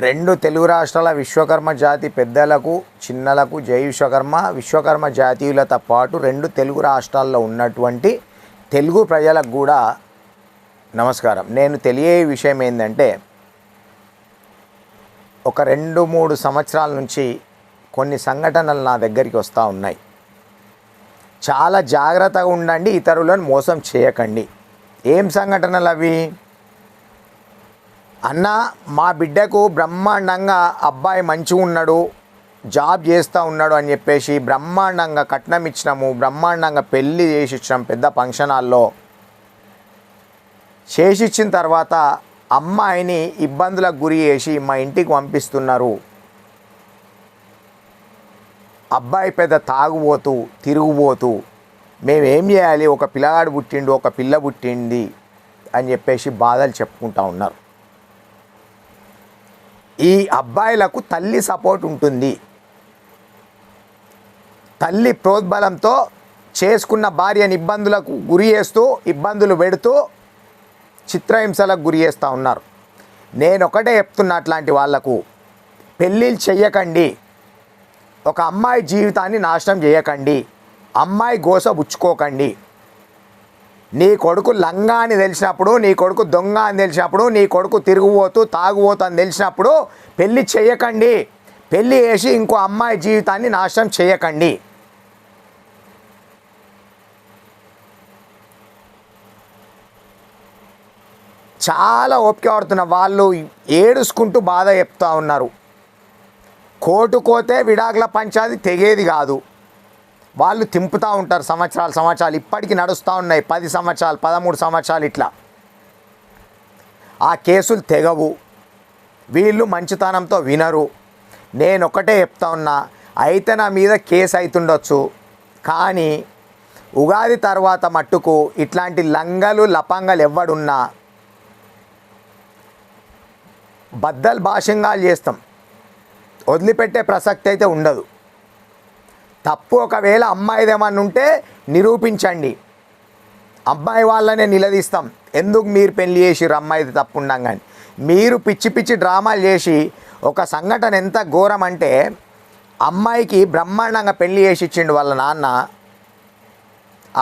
రెండు తెలుగు రాష్ట్రాల విశ్వకర్మ జాతి పెద్దలకు చిన్నలకు జై విశ్వకర్మ. విశ్వకర్మ జాతీయులతో పాటు రెండు తెలుగు రాష్ట్రాల్లో ఉన్నటువంటి తెలుగు ప్రజలకు కూడా నమస్కారం. నేను తెలియ విషయం ఏంటంటే, ఒక 2-3 సంవత్సరాల నుంచి కొన్ని సంఘటనలు నా దగ్గరికి వస్తూ ఉన్నాయి. చాలా జాగ్రత్తగా ఉండండి, ఇతరులను మోసం చేయకండి. ఏం సంఘటనలు అవి? అన్న, మా బిడ్డకు బ్రహ్మాండంగా అబ్బాయి మంచిగా ఉన్నాడు, జాబ్ చేస్తూ ఉన్నాడు అని చెప్పేసి బ్రహ్మాండంగా కట్నం ఇచ్చినాము, బ్రహ్మాండంగా పెళ్ళి చేసి ఇచ్చినాం. పెద్ద ఫంక్షన్ హాల్లో చేసిచ్చిన తర్వాత అమ్మాయిని ఇబ్బందులకు గురి చేసి మా ఇంటికి పంపిస్తున్నారు. అబ్బాయి పెద్ద తాగుబోతూ తిరుగుబోతూ, మేమేం చేయాలి, ఒక పిల్లగాడు పుట్టిండు, ఒక పిల్ల పుట్టింది అని చెప్పేసి బాధలు చెప్పుకుంటూ ఉన్నారు. ఈ అబ్బాయిలకు తల్లి సపోర్ట్ ఉంటుంది. తల్లి ప్రోద్బలంతో చేసుకున్న భార్యని ఇబ్బందులకు గురి చేస్తూ, ఇబ్బందులు పెడుతూ, చిత్రహింసలకు గురి చేస్తూ ఉన్నారు. నేను ఒకటే చెప్తున్నా, అట్లాంటి వాళ్లకు పెళ్ళిళ్ళు చెయ్యకండి. ఒక అమ్మాయి జీవితాన్ని నాశనం చేయకండి. అమ్మాయి గోస పుచ్చుకోకండి. నీ కొడుకు లంగా అని తెలిసినప్పుడు, నీ కొడుకు దొంగ అని తెలిసినప్పుడు, నీ కొడుకు తిరుగుబోతూ తాగుబోతూ అని తెలిసినప్పుడు పెళ్ళి చేయకండి. పెళ్ళి చేసి ఇంకో అమ్మాయి జీవితాన్ని నాశనం చేయకండి. చాలా ఓపిక పడుతున్న వాళ్ళు ఏడుచుకుంటూ బాధ చెప్తూ ఉన్నారు. కోర్టుకోతే విడాకుల పంచాది తెగేది కాదు. వాళ్ళు తింపుతూ ఉంటారు సంవత్సరాలు. ఇప్పటికీ నడుస్తూ ఉన్నాయి 10 సంవత్సరాలు, 13 సంవత్సరాలు ఇట్లా. ఆ కేసులు తెగవు. వీళ్ళు మంచితనంతో వినరు. నేను ఒకటే చెప్తా ఉన్నా, అయితే నా మీద కేసు అవుతుండొచ్చు, కానీ ఉగాది తర్వాత మట్టుకు ఇట్లాంటి లంగలు లపంగలు ఎవడున్నా బద్దలు భాషంగాలు చేస్తాం. వదిలిపెట్టే ప్రసక్తి అయితే ఉండదు. తప్పు ఒకవేళ అమ్మాయిదేమన్నా ఉంటే నిరూపించండి. అమ్మాయి వాళ్ళనే నిలదీస్తాం. ఎందుకు మీరు పెళ్లి చేసిర్రు, అమ్మాయిది తప్పు ఉండంగాని. మీరు పిచ్చి డ్రామాలు చేసి, ఒక సంఘటన ఎంత ఘోరం అంటే, అమ్మాయికి బ్రహ్మాండంగా పెళ్లి చేసి ఇచ్చిండు వాళ్ళ నాన్న.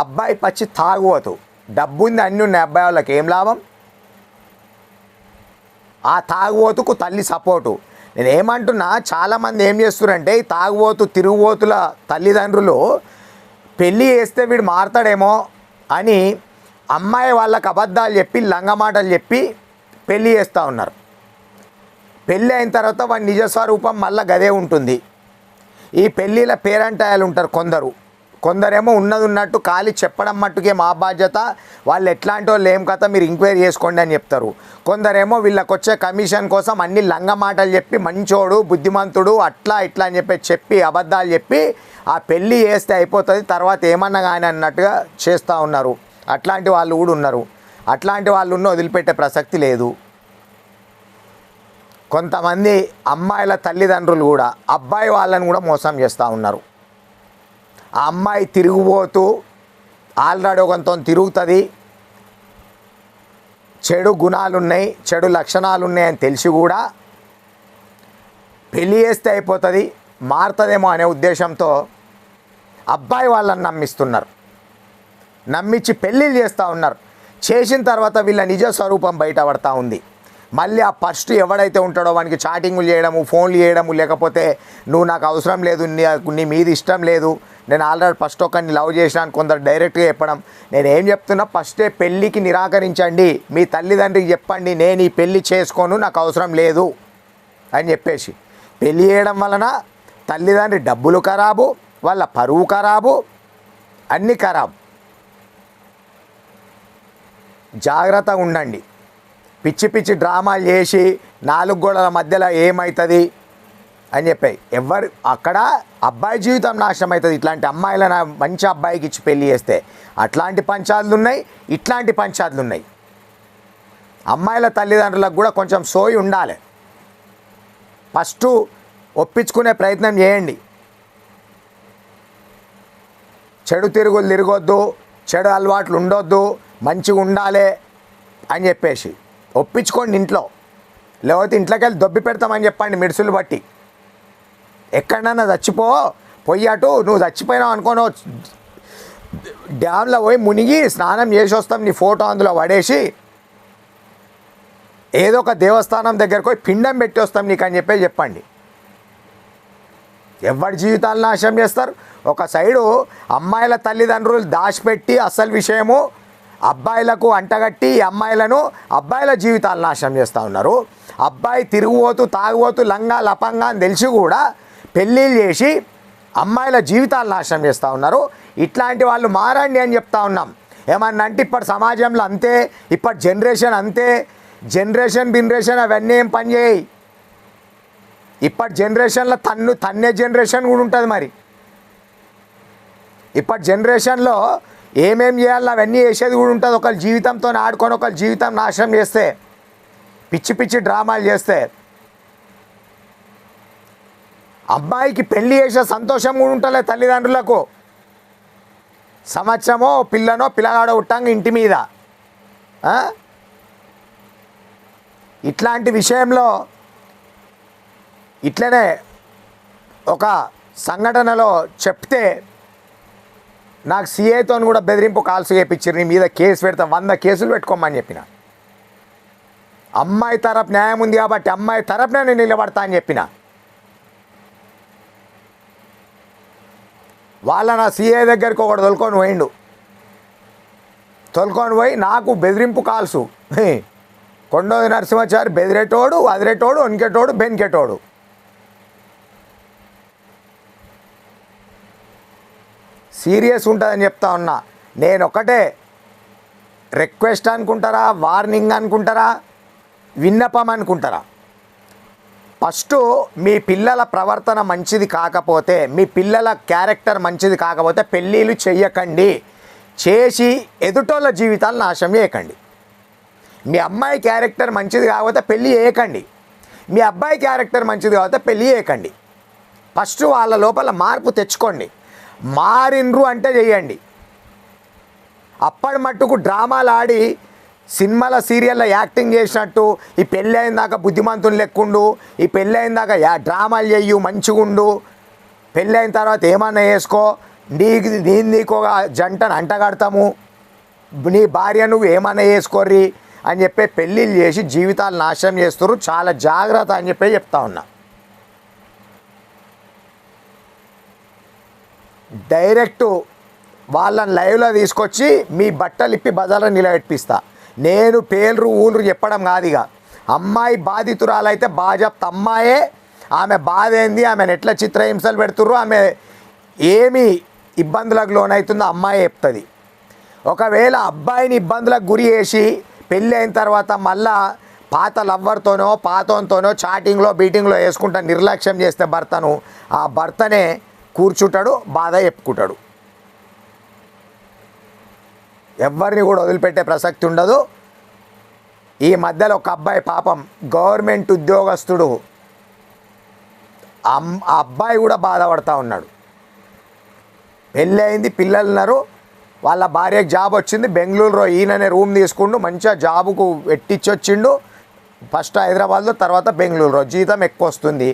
అబ్బాయి పచ్చి తాగుబోతు, డబ్బుంది, అన్నీ ఉన్నాయి అబ్బాయి వాళ్ళకి, ఏం లాభం? ఆ తాగుబోతుకు తల్లి సపోర్టు. నేను ఏమంటున్నా, చాలామంది ఏం చేస్తున్నారంటే, ఈ తాగుబోతు తిరుగుబోతుల తల్లిదండ్రులు పెళ్ళి చేస్తే వీడు మారతాడేమో అని అమ్మాయి వాళ్ళకి అబద్ధాలు చెప్పి, లంగమాటలు చెప్పి పెళ్ళి చేస్తూ ఉన్నారు. పెళ్ళి అయిన తర్వాత వాడి నిజస్వరూపం మళ్ళీ గదే ఉంటుంది. ఈ పెళ్ళిళ్ళ పేరంటాయాలు ఉంటారు కొందరేమో ఉన్నది ఉన్నట్టు ఖాళీ చెప్పడం మట్టుకే మా బాధ్యత, వాళ్ళు ఎట్లాంటి వాళ్ళు ఏం కథ మీరు ఎంక్వైరీ చేసుకోండి అని చెప్తారు. కొందరేమో వీళ్ళకి వచ్చే కమిషన్ కోసం అన్ని లంగ మాటలు చెప్పి, మంచోడు బుద్ధిమంతుడు అట్లా ఇట్లా అని చెప్పి అబద్ధాలు చెప్పి ఆ పెళ్ళి చేస్తే అయిపోతుంది, తర్వాత ఏమన్నా కానీ అన్నట్టుగా చేస్తూ ఉన్నారు. అట్లాంటి వాళ్ళు కూడా ఉన్నారు. అట్లాంటి వాళ్ళు వదిలిపెట్టే ప్రసక్తి లేదు. కొంతమంది అమ్మాయిల తల్లిదండ్రులు కూడా అబ్బాయి వాళ్ళని కూడా మోసం చేస్తూ ఉన్నారు. ఆ అమ్మాయి తిరిగిపోతూ ఆల్రెడీ ఒకతో తిరుగుతుంది, చెడు గుణాలు ఉన్నాయి, చెడు లక్షణాలు ఉన్నాయని తెలిసి కూడా పెళ్ళి చేస్తే అయిపోతుంది, మారుతుందేమో అనే ఉద్దేశంతో అబ్బాయి వాళ్ళని నమ్మిస్తున్నారు. నమ్మించి పెళ్ళిళ్ళు చేస్తూ ఉన్నారు. చేసిన తర్వాత వీళ్ళ నిజ స్వరూపం బయటపడతా ఉంది. మళ్ళీ ఆ ఫస్ట్ ఎవడైతే ఉంటాడో వానికి చాటింగులు చేయడము, ఫోన్లు చేయడము, లేకపోతే నువ్వు నాకు అవసరం లేదు, నీ మీద ఇష్టం లేదు, నేను ఆల్రెడీ ఫస్ట్ ఒకరిని లవ్ చేసినాను కొందరు డైరెక్ట్గా చెప్పడం. నేను ఏం చెప్తున్నా, ఫస్టే పెళ్ళికి నిరాకరించండి. మీ తల్లిదండ్రికి చెప్పండి, నేను ఈ పెళ్ళి చేసుకోను, నాకు అవసరం లేదు అని చెప్పేసి. పెళ్ళి చేయడం వలన తల్లిదండ్రి డబ్బులు ఖరాబు, వాళ్ళ పరువు ఖరాబు, అన్నీ ఖరాబు. జాగ్రత్తగా ఉండండి. పిచ్చి డ్రామాలు చేసి 4 గోడల మధ్యలో ఏమవుతుంది అని చెప్పాయి. ఎవరు అక్కడ అబ్బాయి జీవితం నాశనం అవుతుంది. ఇట్లాంటి అమ్మాయిలను మంచి అబ్బాయికి ఇచ్చి పెళ్ళి చేస్తే అట్లాంటి పంచాదులు ఉన్నాయి, ఇట్లాంటి పంచాదులు ఉన్నాయి. అమ్మాయిల తల్లిదండ్రులకు కూడా కొంచెం సోయి ఉండాలి. ఫస్ట్ ఒప్పించుకునే ప్రయత్నం చేయండి. చెడు తిరుగులు తిరగొద్దు, చెడు అలవాట్లు ఉండొద్దు, మంచిగా ఉండాలి అని చెప్పేసి ఒప్పించుకోండి ఇంట్లో. లేకపోతే ఇంట్లోకి వెళ్ళి దొబ్బి పెడతామని చెప్పండి మిడుసులు బట్టి. ఎక్కడన్నా చచ్చిపో, పోయి అటు నువ్వు చచ్చిపోయినావు అనుకోను డ్యామ్లో పోయి మునిగి స్నానం చేసి వస్తాం, నీ ఫోటో అందులో పడేసి ఏదో ఒక దేవస్థానం దగ్గరకు పోయి పిండం పెట్టి వస్తాం నీకు అని చెప్పండి. ఎవరి జీవితాలు నాశనం చేస్తారు. ఒక సైడు అమ్మాయిల తల్లిదండ్రులు దాచిపెట్టి అసలు విషయము అబ్బాయిలకు అంటగట్టి అబ్బాయిల జీవితాలు నాశనం చేస్తూ ఉన్నారు. అబ్బాయి తిరుగుబోతూ తాగుబోతూ లంగా లపంగా అని తెలిసి కూడా పెళ్ళిళ్ళు చేసి అమ్మాయిల జీవితాలు నాశనం చేస్తూ ఉన్నారు. ఇట్లాంటి వాళ్ళు మారండి అని చెప్తా ఉన్నాం. ఏమన్నా అంటే ఇప్పటి సమాజంలో అంతే, ఇప్పటి జనరేషన్ అంతే. జనరేషన్ అవన్నీ ఏం పని చేయి. ఇప్పటి జనరేషన్లో తన్నే జనరేషన్ కూడా ఉంటుంది. మరి ఇప్పటి జనరేషన్లో ఏమేం చేయాలో అవన్నీ చేసేది కూడా ఉంటుంది. ఒకరి జీవితంతో ఆడుకొని ఒకరి జీవితం నాశనం చేస్తే, పిచ్చి పిచ్చి డ్రామాలు చేస్తే, అబ్బాయికి పెళ్ళి చేసే సంతోషం కూడా ఉంటుందిలే తల్లిదండ్రులకు. సంవత్సరమో పిల్లగాడో ఉట్టంగా ఇంటి మీద ఇట్లాంటి విషయంలో ఇట్లనే ఒక సంఘటనలో చెప్తే నాకు సీఏతో కూడా బెదిరింపు కాల్స్ చేయించారు, నీ మీద కేసు పెడతా, 100 కేసులు పెట్టుకోమని చెప్పిన. అమ్మాయి తరపు న్యాయం ఉంది కాబట్టి అమ్మాయి తరపునే నేను నిలబడతా అని చెప్పిన. నా సీఏ దగ్గరికి ఒకటి తొలుకొని పోయి నాకు బెదిరింపు కాల్సు. కొండోది నరసింహాచారి బెదిరేటోడు, అదిరేటోడు, వణికేటోడు, బెనికేటోడు. సీరియస్ ఉంటుందని చెప్తా ఉన్నా. నేను ఒకటే రిక్వెస్ట్ అనుకుంటారా, వార్నింగ్ అనుకుంటారా, విన్నపం అనుకుంటారా? ఫస్ట్ మీ పిల్లల ప్రవర్తన మంచిది కాకపోతే, మీ పిల్లల క్యారెక్టర్ మంచిది కాకపోతే పెళ్ళిళ్ళు చెయ్యకండి. చేసి ఎదుటోళ్ళ జీవితాలు నాశనం చేయకండి. మీ అమ్మాయి క్యారెక్టర్ మంచిది కాకపోతే పెళ్ళి చేయకండి. మీ అబ్బాయి క్యారెక్టర్ మంచిది కాకపోతే పెళ్ళి చేయకండి. ఫస్ట్ వాళ్ళ లోపల మార్పు తెచ్చుకోండి. మారిండ్రు అంటే చెయ్యండి. అప్పటి మట్టుకు డ్రామాలు ఆడి సినిమాల సీరియల్లో యాక్టింగ్ చేసినట్టు ఈ పెళ్ళి అయిన దాకా బుద్ధిమంతుని లెక్కుండు, ఈ పెళ్ళి అయిన దాకా డ్రామాలు చెయ్యు, మంచిగుండు, పెళ్ళి అయిన తర్వాత ఏమన్నా వేసుకో, నీకు ఒక జంటను అంటగడతాము, నీ భార్య నువ్వు ఏమన్నా వేసుకోర్రి అని చెప్పి పెళ్ళిళ్ళు చేసి జీవితాలు నాశనం చేస్తారు. చాలా జాగ్రత్త అని చెప్తా ఉన్నా. డైరెక్టు వాళ్ళని లైవ్లో తీసుకొచ్చి మీ బట్టలు ఇప్పి బజార్లో నిలబెట్టిస్తా. నేను పేర్లు ఊళ్ళు చెప్పడం కాదు. ఇక అమ్మాయి బాధితురాలైతే బాగా చెప్తా. అమ్మాయే ఆమె బాధ ఏంది, ఆమెను ఎట్లా చిత్రహింసలు పెడుతుర్రు, ఆమె ఏమి ఇబ్బందులకు లోనవుతుందో అమ్మాయి చెప్తుంది. ఒకవేళ అబ్బాయిని ఇబ్బందులకు గురి చేసి పెళ్ళి అయిన తర్వాత మళ్ళా పాత లవ్వర్తోనో పాతోనతోనో చాటింగ్లో బీటింగ్లో వేసుకుంటా నిర్లక్ష్యం చేస్తే భర్తను, ఆ భర్తనే కూర్చుంటాడు, బాధ చెప్పుకుంటాడు. ఎవరిని కూడా వదిలిపెట్టే ప్రసక్తి ఉండదు. ఈ మధ్యలో ఒక అబ్బాయి పాపం గవర్నమెంట్ ఉద్యోగస్తుడు, ఆ అబ్బాయి కూడా బాధపడుతూ ఉన్నాడు. పెళ్ళి అయింది, పిల్లలు ఉన్నారు, వాళ్ళ భార్యకు జాబ్ వచ్చింది బెంగళూరులో. ఈయననే రూమ్ తీసుకుంటూ మంచిగా జాబుకు ఎట్టించొచ్చిండు. ఫస్ట్ హైదరాబాద్లో, తర్వాత బెంగళూరులో. జీతం ఎక్కువ వస్తుంది.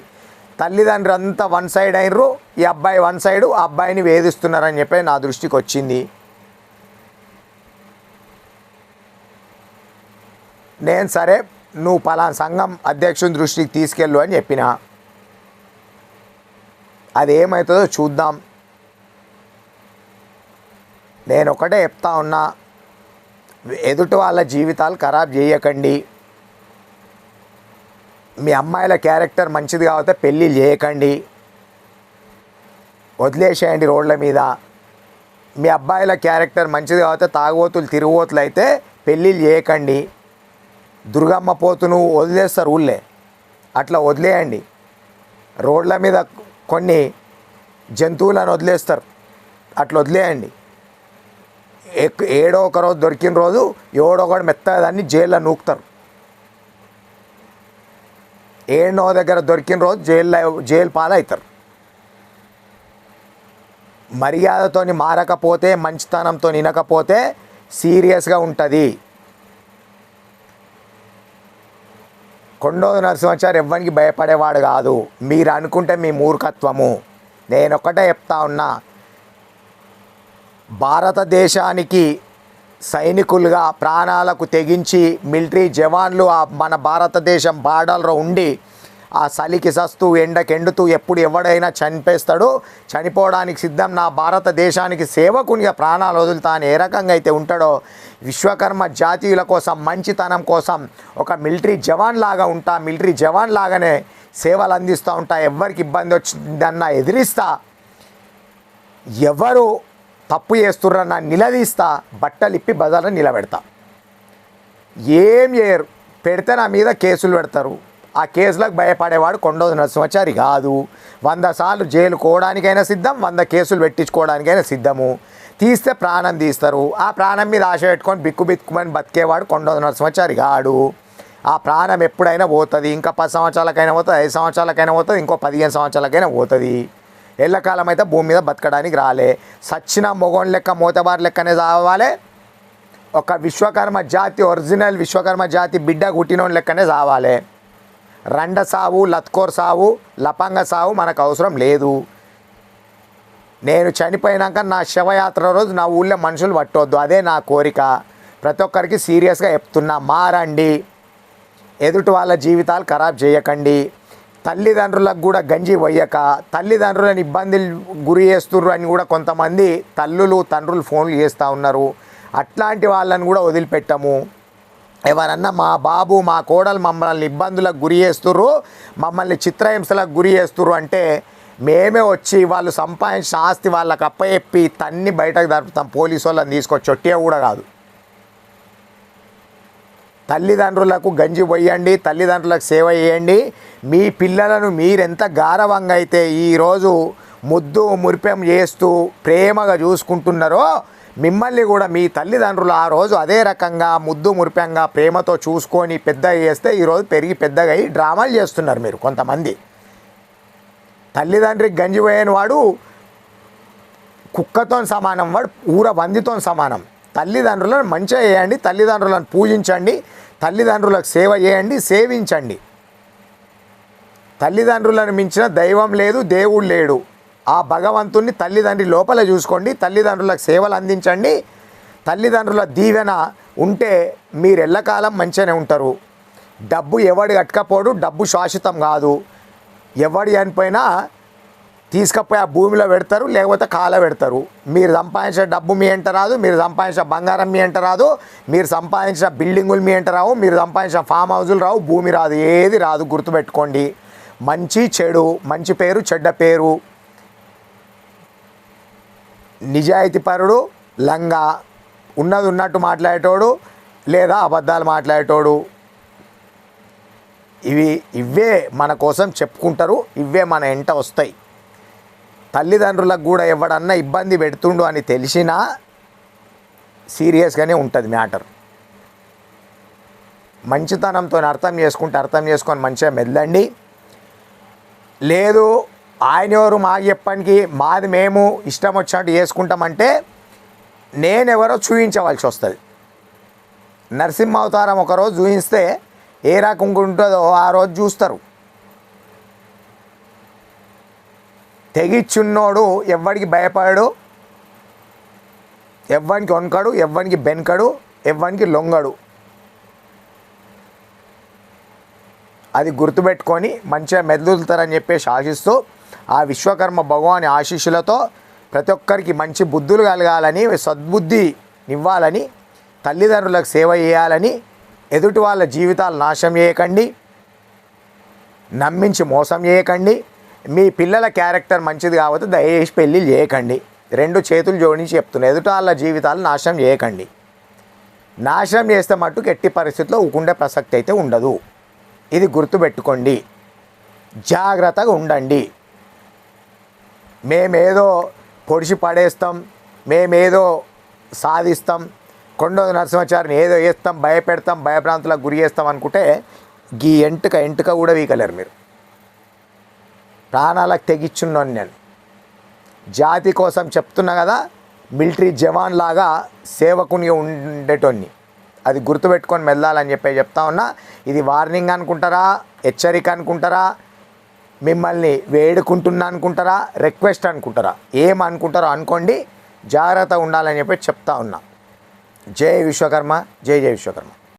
తల్లిదండ్రులు అంతా వన్ సైడ్ అయినరు, ఈ అబ్బాయి వన్ సైడు. ఆ అబ్బాయిని వేధిస్తున్నారని చెప్పి నా దృష్టికి వచ్చింది. నేను సరే నువ్వు పలానా సంఘం అధ్యక్షుని దృష్టికి తీసుకెళ్ళు అని చెప్పిన. అది ఏమవుతుందో చూద్దాం. నేను ఒకటే చెప్తా ఉన్నా, ఎదుటి వాళ్ళ జీవితాలు ఖరాబ్ చేయకండి. మీ అమ్మాయిల క్యారెక్టర్ మంచిది కాకపోతే పెళ్ళి చేయకండి, వదిలేసేయండి రోడ్ల మీద. మీ అబ్బాయిల క్యారెక్టర్ మంచిది కాకపోతే తాగుబోతులు తిరుగుబోతులు అయితే పెళ్ళిళ్ళు చేయకండి. దుర్గమ్మ పోతును వదిలేస్తారు ఊళ్ళే, అట్లా వదిలేయండి. రోడ్ల మీద కొన్ని జంతువులను వదిలేస్తారు, అట్లా వదిలేయండి. ఏడో ఒక రోజు దొరికిన రోజు ఎవడో ఒకడు మెత్తగా దాన్ని జైల్లో నూకుతారు. ఏడో దగ్గర దొరికిన రోజు జైలు పాలవుతారు. మర్యాదతో మారకపోతే, మంచితనంతో వినకపోతే సీరియస్గా ఉంటుంది. కొండోజు నరసింహాచారి ఎవ్వరికి భయపడేవాడు కాదు. మీరు అనుకుంటే మీ మూర్ఖత్వము. నేను ఒకటే చెప్తా ఉన్నా, భారతదేశానికి సైనికులుగా ప్రాణాలకు తెగించి మిలిటరీ జవాన్లు మన భారతదేశం బార్డర్లో ఉండి ఆ చలికి సస్తూ ఎండకెండుతూ ఎప్పుడు ఎవడైనా చనిపేస్తాడో చనిపోవడానికి సిద్ధం, నా భారతదేశానికి సేవకునిగా ప్రాణాలు వదులుతా అని ఏ రకంగా అయితే ఉంటాడో విశ్వకర్మ జాతీయుల కోసం మంచితనం కోసం ఒక మిలిటరీ జవాన్ లాగా ఉంటా, మిలిటరీ జవాన్ లాగానే సేవలు అందిస్తూ ఉంటా. ఎవరికి ఇబ్బంది వచ్చిందన్నా ఎదిరిస్తా, ఎవరు తప్పు చేస్తుర్రన్నా నిలదీస్తా, బట్టలు ఇప్పి బజార్లో నిలబెడతా. ఏం చేయరు, పెడితే నా మీద కేసులు పెడతారు. ఆ కేసులకు భయపడేవాడు కొండోజు నరసింహాచారి కాదు. 100 సార్లు జైలు కోవడానికైనా సిద్ధం, 100 కేసులు పెట్టించుకోవడానికైనా సిద్ధము. తీస్తే ప్రాణం తీస్తారు. ఆ ప్రాణం మీద ఆశ పెట్టుకొని బిక్కుమని బతికేవాడు కొండోజు నరసింహాచారి కాడు. ఆ ప్రాణం ఎప్పుడైనా పోతుంది. ఇంకా 10 సంవత్సరాలకైనా పోతుంది, 5 సంవత్సరాలకైనా పోతుంది, ఇంకో 15 సంవత్సరాలకైనా పోతుంది. ఎల్లకాలం అయితే భూమి మీద బతకడానికి రాలే. సచ్చిన మొగోన్ లెక్క మోతబార్ లెక్కనే చావాలి. ఒక విశ్వకర్మ జాతి, ఒరిజినల్ విశ్వకర్మ జాతి బిడ్డ పుట్టినోని లెక్కనే చావాలి. రండ సావు, లత్కోర్ సావు, లపంగ సావు మనకు అవసరం లేదు. నేను చనిపోయినాక నా శవయాత్ర రోజు నా ఊళ్ళో మనుషులు పట్టొద్దు, అదే నా కోరిక. ప్రతి ఒక్కరికి సీరియస్గా చెప్తున్నా, మారండి, ఎదుటి వాళ్ళ జీవితాలు ఖరాబ్ చేయకండి. తల్లిదండ్రులకు కూడా గంజి వయ్యక తల్లిదండ్రులను ఇబ్బందులు గురి చేస్తుర్రు అని కూడా కొంతమంది తల్లులు తండ్రులు ఫోన్లు చేస్తూ ఉన్నారు. అట్లాంటి వాళ్ళని కూడా వదిలిపెట్టము. ఎవరన్నా మా బాబు మా కోడలు మమ్మల్ని ఇబ్బందులకు గురి చేస్తుర్రు, మమ్మల్ని చిత్రహింసలకు గురి చేస్తుర్రు అంటే మేమే వచ్చి వాళ్ళు సంపాదించిన ఆస్తి వాళ్ళకి అప్పచెప్పి తన్ని బయటకు జరుపుతాం. పోలీసు వాళ్ళని తీసుకొచ్చి ఒట్టిగా కూడా కాదు. తల్లిదండ్రులకు గంజి పోయండి, తల్లిదండ్రులకు సేవ చేయండి. మీ పిల్లలను మీరెంత గారవంగా అయితే ఈరోజు ముద్దు మురిపెం చేస్తూ ప్రేమగా చూసుకుంటున్నారో మిమ్మల్ని కూడా మీ తల్లిదండ్రులు ఆ రోజు అదే రకంగా ముద్దు మురిపెంగా ప్రేమతో చూసుకొని పెద్దగా చేస్తే ఈరోజు పెరిగి పెద్దగా అయ్యి డ్రామాలు చేస్తున్నారు మీరు కొంతమంది. తల్లిదండ్రికి గంజి పోయని వాడు కుక్కతో సమానం, వాడు ఊర బందితో సమానం. తల్లిదండ్రులను మంచిగా చేయండి, తల్లిదండ్రులను పూజించండి, తల్లిదండ్రులకు సేవ చేయండి, సేవించండి. తల్లిదండ్రులను మించిన దైవం లేదు, దేవుడు లేడు. ఆ భగవంతుణ్ణి తల్లిదండ్రి లోపల చూసుకోండి, తల్లిదండ్రులకు సేవలు అందించండి. తల్లిదండ్రుల దీవెన ఉంటే మీరు ఎల్లకాలం మంచిగానే ఉంటారు. డబ్బు ఎవడి కట్టకపోడు, డబ్బు శాశ్వతం కాదు. ఎవడి చనిపోయినా తీసుకపోయి ఆ భూమిలో పెడతారు, లేకపోతే కాల పెడతారు. మీరు సంపాదించిన డబ్బు మీ ఎంట రాదు, మీరు సంపాదించిన బంగారం మీ ఎంట రాదు, మీరు సంపాదించిన బిల్డింగులు మీ ఎంట రావు, మీరు సంపాదించిన ఫామ్ హౌజులు రావు, భూమి రాదు, ఏది రాదు. గుర్తుపెట్టుకోండి. మంచి చెడు, మంచి పేరు చెడ్డ పేరు, నిజాయితీపరుడు లంగా, ఉన్నది ఉన్నట్టు మాట్లాడేటోడు లేదా అబద్ధాలు మాట్లాడేటోడు, ఇవే మన కోసం చెప్పుకుంటారు, ఇవే మన ఎంట వస్తాయి. తల్లిదండ్రులకు కూడా ఎవడన్నా ఇబ్బంది పెడుతుండు అని తెలిసినా సీరియస్గానే ఉంటుంది మ్యాటర్. మంచితనంతో అర్థం చేసుకొని మంచిగా మెదలండి. లేదు ఆయన ఎవరు మాకు చెప్పడానికి, మాది మేము ఇష్టం వచ్చినట్టు చేసుకుంటామంటే నేనెవరో చూపించవలసి వస్తుంది. నరసింహ అవతారం ఒకరోజు చూపిస్తే ఏ రకంగా ఉంటుందో ఆ రోజు చూస్తారు. తెగిచ్చున్నోడు ఎవ్వడికి భయపడడు, ఎవ్వనికి వణకడు, ఎవ్వనికి బెనకడు, ఎవ్వనికి లొంగడు. అది గుర్తుపెట్టుకొని మంచిగా మెదులుతారని చెప్పేసి ఆశిస్తూ ఆ విశ్వకర్మ భగవాని ఆశీస్సులతో ప్రతి ఒక్కరికి మంచి బుద్ధులు కలగాలని, సద్బుద్ధి ఇవ్వాలని, తల్లిదండ్రులకు సేవ చేయాలని, ఎదుటి వాళ్ళ జీవితాలు నాశనం చేయకండి, నమ్మించి మోసం చేయకండి. మీ పిల్లల క్యారెక్టర్ మంచిది కాకపోతే దయచేసి పెళ్ళిళ్ళు చేయకండి. 2 చేతులు జోడించి చెప్తున్నా, ఎదుటి వాళ్ళ జీవితాలు నాశనం చేయకండి. నాశనం చేస్తే మట్టుకు ఎట్టి పరిస్థితుల్లో ఊకుండే ప్రసక్తి అయితే ఉండదు. ఇది గుర్తుపెట్టుకోండి. జాగ్రత్తగా ఉండండి. మేమేదో పొడిచి పడేస్తాం, మేమేదో సాధిస్తాం, కొండోజు నరసింహాచారిని ఏదో చేస్తాం, భయపెడతాం, భయభ్రాంతులకు గురి చేస్తాం అనుకుంటే గీ ఎంటుక కూడా వీకలేరు మీరు. ప్రాణాలకు తెగిచ్చున్నాను నేను. జాతి కోసం చెప్తున్నా కదా, మిలిటరీ జవాన్ లాగా సేవకునిగా ఉండేటోన్ని. అది గుర్తుపెట్టుకొని మెదలాలని చెప్తా ఉన్నా. ఇది వార్నింగ్ అనుకుంటారా, హెచ్చరిక అనుకుంటారా, మిమ్మల్ని వేడుకుంటున్నా అనుకుంటారా, రిక్వెస్ట్ అనుకుంటారా, ఏమనుకుంటారో అనుకోండి, జాగ్రత్తగా ఉండాలని చెప్తా ఉన్నా. జై విశ్వకర్మ, జై జై విశ్వకర్మ.